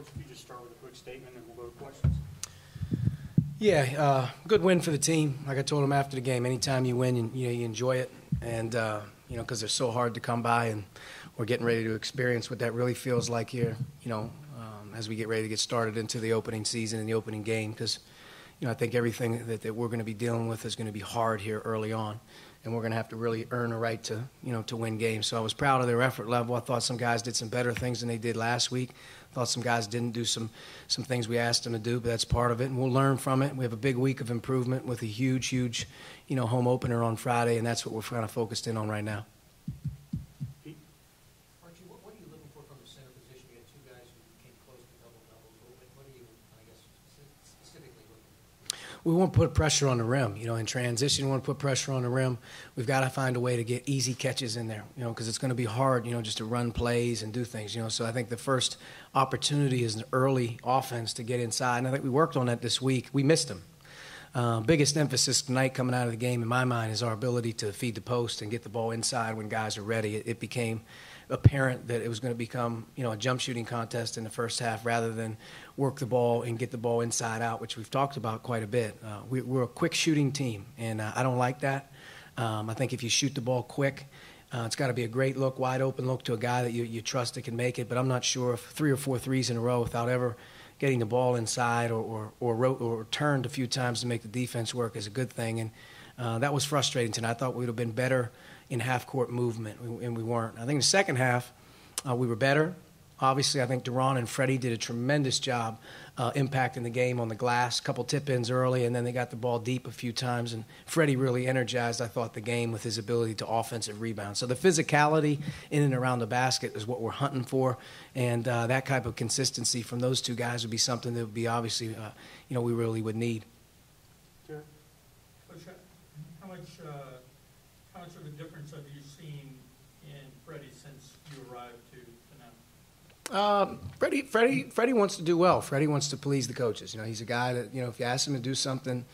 Coach, if you just start with a quick statement and we'll go to questions. Yeah, good win for the team. Like I told him after the game, anytime you win, you enjoy it. And, because they're so hard to come by, and we're getting ready to experience what that really feels like here, as we get ready to get started into the opening season and the opening game. Because, I think everything that we're going to be dealing with is going to be hard here early on. And we're going to have to really earn a right to, to win games. So I was proud of their effort level. I thought some guys did some better things than they did last week. I thought some guys didn't do some things we asked them to do, but that's part of it, and we'll learn from it. We have a big week of improvement with a huge, home opener on Friday, and that's what we're kind of focused in on right now. Archie, what are you looking for from the center position? You had two guys who came close to double-doubles. What are you, specifically looking for? We want to put pressure on the rim. In transition, we want to put pressure on the rim. We've got to find a way to get easy catches in there, because it's going to be hard, just to run plays and do things, So I think the first opportunity is an early offense to get inside, and I think we worked on that this week. We missed them. Biggest emphasis tonight coming out of the game, in my mind, is our ability to feed the post and get the ball inside when guys are ready. It became apparent that it was going to become, a jump shooting contest in the first half rather than work the ball and get the ball inside out, which we've talked about quite a bit. We're a quick shooting team, and I don't like that. I think if you shoot the ball quick, it's got to be a great look, wide open look to a guy that you trust that can make it. But I'm not sure if 3 or 4 threes in a row without ever getting the ball inside or turned a few times to make the defense work is a good thing. And that was frustrating tonight. I thought we would have been better in half-court movement, and we weren't. I think in the second half, we were better. Obviously, I think Deron and Freddie did a tremendous job impacting the game on the glass, a couple tip-ins early, and then they got the ball deep a few times. And Freddie really energized, I thought, the game with his ability to offensive rebound. So the physicality in and around the basket is what we're hunting for, and that type of consistency from those two guys would be something that would be obviously, we really would need. Coach, how much of a difference have you seen in Freddie since you arrived to now? Freddie wants to do well. Freddie wants to please the coaches. He's a guy that, if you ask him to do something,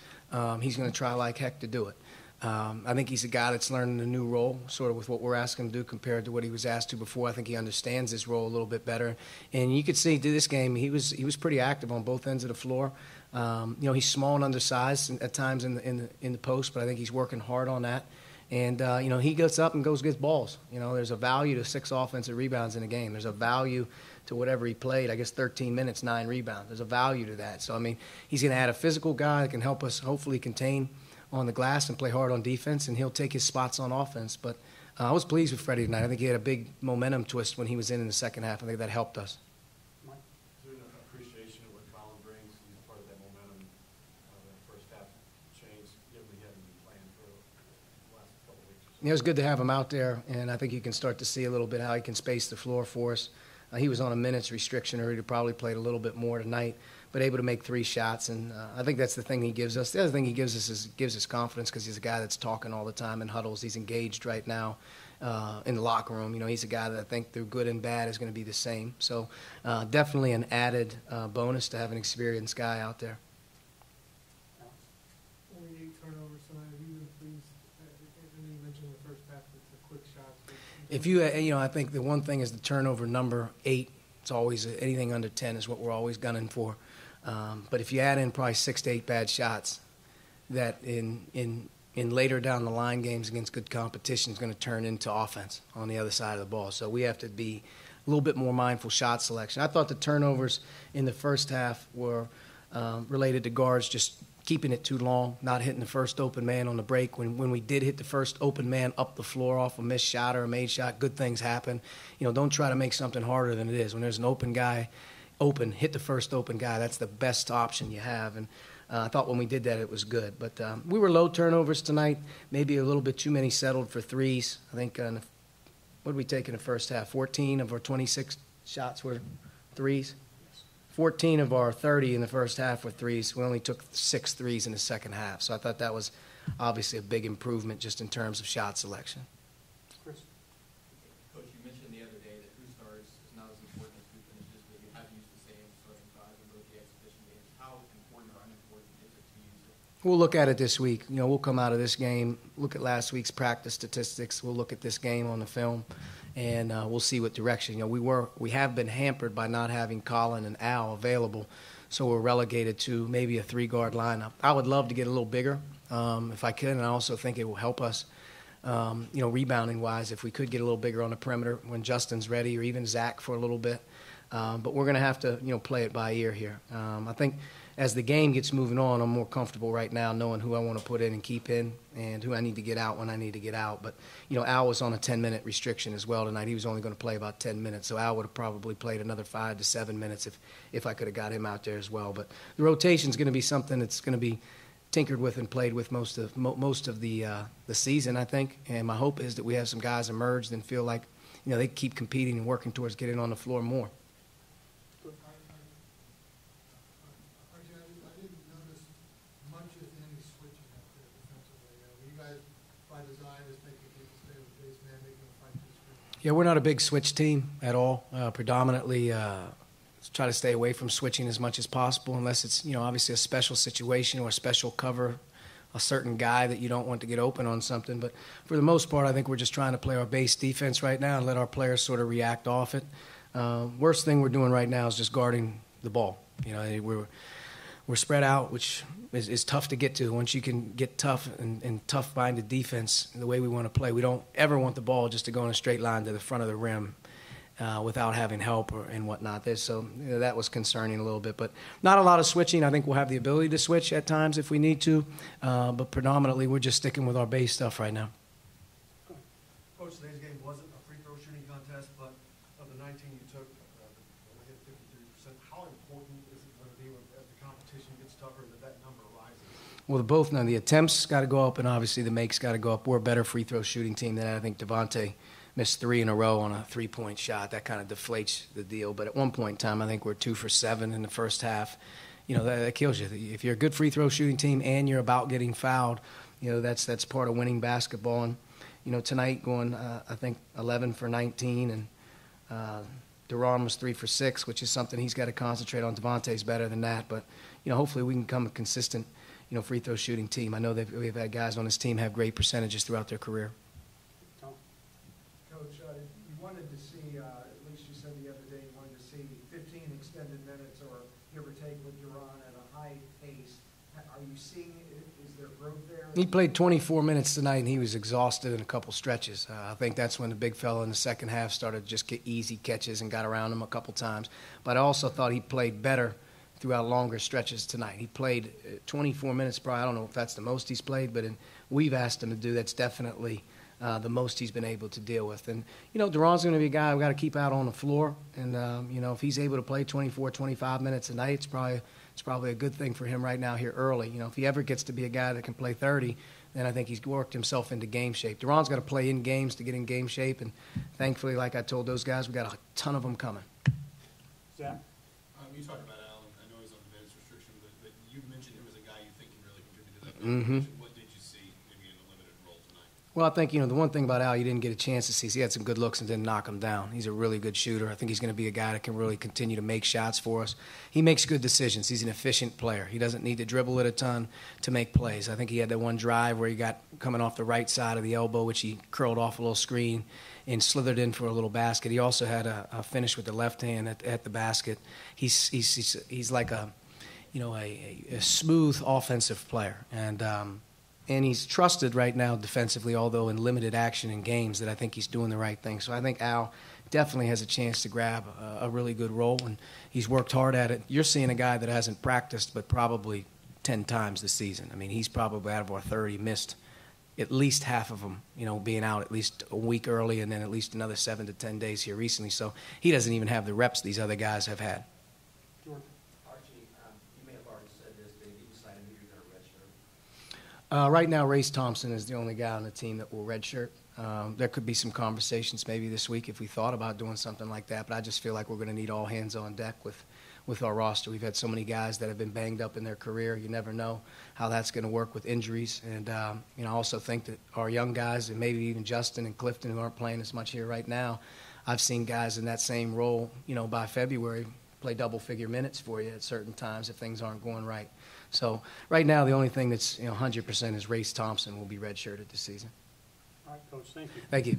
he's going to try like heck to do it. I think he's a guy that's learning a new role, sort of with what we're asking him to do compared to what he was asked to before. I think he understands his role a little bit better. And you could see through this game, he was pretty active on both ends of the floor. He's small and undersized at times in the post, but I think he's working hard on that. And, he gets up and gets balls. There's a value to 6 offensive rebounds in a game. There's a value to whatever he played. I guess 13 minutes, 9 rebounds. There's a value to that. So, he's going to add a physical guy that can help us hopefully contain on the glass and play hard on defense, and he'll take his spots on offense. But I was pleased with Freddie tonight. I think he had a big momentum twist when he was in the second half. I think that helped us. Is there an appreciation of what Colin brings? He's part of that momentum, that first half change, given he hadn't been playing for the last couple of weeks or so. It was good to have him out there, and I think you can start to see a little bit how he can space the floor for us. He was on a minutes restriction, or he'd probably played a little bit more tonight, but able to make 3 shots, and I think that's the thing he gives us. The other thing he gives us is gives us confidence because he's a guy that's talking all the time in huddles. He's engaged right now in the locker room. He's a guy that I think through good and bad is going to be the same. So definitely an added bonus to have an experienced guy out there. Only 8 turnovers tonight. Have you been pleased? I know you mentioned in the first half with the quick shots. If you, I think the one thing is the turnover number 8. It's always anything under 10 is what we're always gunning for. But if you add in probably 6 to 8 bad shots, that in later down the line games against good competition is going to turn into offense on the other side of the ball. So we have to be a little bit more mindful shot selection. I thought the turnovers in the first half were related to guards just keeping it too long, not hitting the first open man on the break. When we did hit the first open man up the floor off a missed shot or a made shot, good things happen. Don't try to make something harder than it is. When there's an open guy, hit the first open guy. That's the best option you have. And I thought when we did that, it was good. But we were low turnovers tonight, maybe a little bit too many settled for threes. I think, what did we take in the first half? 14 of our 26 shots were threes. 14 of our 30 in the first half were threes. We only took 6 threes in the second half. So I thought that was obviously a big improvement just in terms of shot selection. Chris? Coach, you mentioned the other day that who starts is not as important as who finishes, but you have used the same starting 5 in both the exhibition games. How important or unimportant is it to use it? We'll look at it this week. We'll come out of this game, look at last week's practice statistics. We'll look at this game on the film and we'll see what direction. You know, we have been hampered by not having Colin and Al available, so we're relegated to maybe a 3-guard lineup. I would love to get a little bigger if I could, and I also think it will help us, you know, rebounding-wise, if we could get a little bigger on the perimeter when Justin's ready, or even Zach for a little bit. But we're going to have to, you know, play it by ear here. I think as the game gets moving on, I'm more comfortable right now knowing who I want to put in and keep in and who I need to get out when I need to get out. But, you know, Al was on a 10-minute restriction as well tonight. He was only going to play about 10 minutes, so Al would have probably played another 5 to 7 minutes if I could have got him out there as well. But the rotation is going to be something that's going to be tinkered with and played with most of the season, I think. And my hope is that we have some guys emerged and feel like, you know, they keep competing and working towards getting on the floor more. Archie, I didn't notice much of any switching up there defensively. Were you guys, by design, just making people stay with base man, making them fight this screen? Yeah, we're not a big switch team at all. Predominantly try to stay away from switching as much as possible, unless it's, you know, obviously a special situation or a special cover, a certain guy that you don't want to get open on something. But for the most part, I think we're just trying to play our base defense right now and let our players sort of react off it. Worst thing we're doing right now is just guarding the ball. You know, we're spread out, which is tough to get to. Once you can get tough and tough-minded defense the way we want to play, we don't ever want the ball just to go in a straight line to the front of the rim without having help and whatnot. So you know, that was concerning a little bit. But not a lot of switching. I think we'll have the ability to switch at times if we need to. But predominantly, we're just sticking with our base stuff right now. Coach, today's game wasn't a free throw shooting contest, but of the 19 you took, only hit 53%. How important is it going to be as the competition gets tougher that number rises? Well, both now the attempts got to go up, and obviously the makes got to go up. We're a better free throw shooting team than I think Devontae missed 3 in a row on a 3-point shot. That kind of deflates the deal. But at one point in time, I think we're 2 for 7 in the first half. You know, that kills you. If you're a good free throw shooting team and you're about getting fouled, you know, that's part of winning basketball. And, you know, tonight going, I think, 11 for 19, and Duran was 3 for 6, which is something he's got to concentrate on. Devontae's better than that. But, you know, hopefully we can become a consistent, you know, free throw shooting team. I know that we've had guys on this team have great percentages throughout their career. Tom? Coach, you wanted to see, at least you said the other day, you wanted to see 15 extended minutes or give or take with Duran at a high pace. Are you seeing, is there growth there? He played 24 minutes tonight, and he was exhausted in a couple stretches. I think that's when the big fella in the second half started to just get easy catches and got around him a couple times. But I also thought he played better throughout longer stretches tonight. He played 24 minutes, probably. I don't know if that's the most he's played, but we've asked him to do, that's definitely the most he's been able to deal with. And, you know, Duran's going to be a guy we've got to keep out on the floor. And, you know, if he's able to play 24, 25 minutes a night, it's probably a good thing for him right now here early. You know, if he ever gets to be a guy that can play 30, then I think he's worked himself into game shape. Duran's got to play in games to get in game shape. And thankfully, like I told those guys, we got a ton of them coming. Zach? You talked about Allen. I know he's on the minutes restriction, but you mentioned him as a guy you think can really contribute to that. Mm-hmm. What did you see maybe in a limited role tonight? Well, I think, you know, the one thing about Al you didn't get a chance to see is he had some good looks and didn't knock him down. He's a really good shooter. I think he's going to be a guy that can really continue to make shots for us. He makes good decisions. He's an efficient player. He doesn't need to dribble it a ton to make plays. I think he had that one drive where he got coming off the right side of the elbow, which he curled off a little screen and slithered in for a little basket. He also had a finish with the left hand at the basket. He's like a smooth offensive player, and he's trusted right now defensively, although in limited action in games, that I think he's doing the right thing. So I think Al definitely has a chance to grab a really good role, and he's worked hard at it. You're seeing a guy that hasn't practiced but probably 10 times this season. I mean, he's probably out of our 30 missed at least half of them, you know, being out at least a week early and then at least another 7 to 10 days here recently. So he doesn't even have the reps these other guys have had. George? Archie, you may have already said this, but you decided who you're going to redshirt. Right now, Race Thompson is the only guy on the team that will redshirt. There could be some conversations maybe this week if we thought about doing something like that, but I just feel like we're going to need all hands on deck with our roster. We've had so many guys that have been banged up in their career. You never know how that's going to work with injuries. And, you know, I also think that our young guys, and maybe even Justin and Clifton, who aren't playing as much here right now, I've seen guys in that same role, you know, by February play double-figure minutes for you at certain times if things aren't going right. So right now, the only thing that's, you know, 100% is Race Thompson will be redshirted this season. All right, Coach, thank you. Thank you.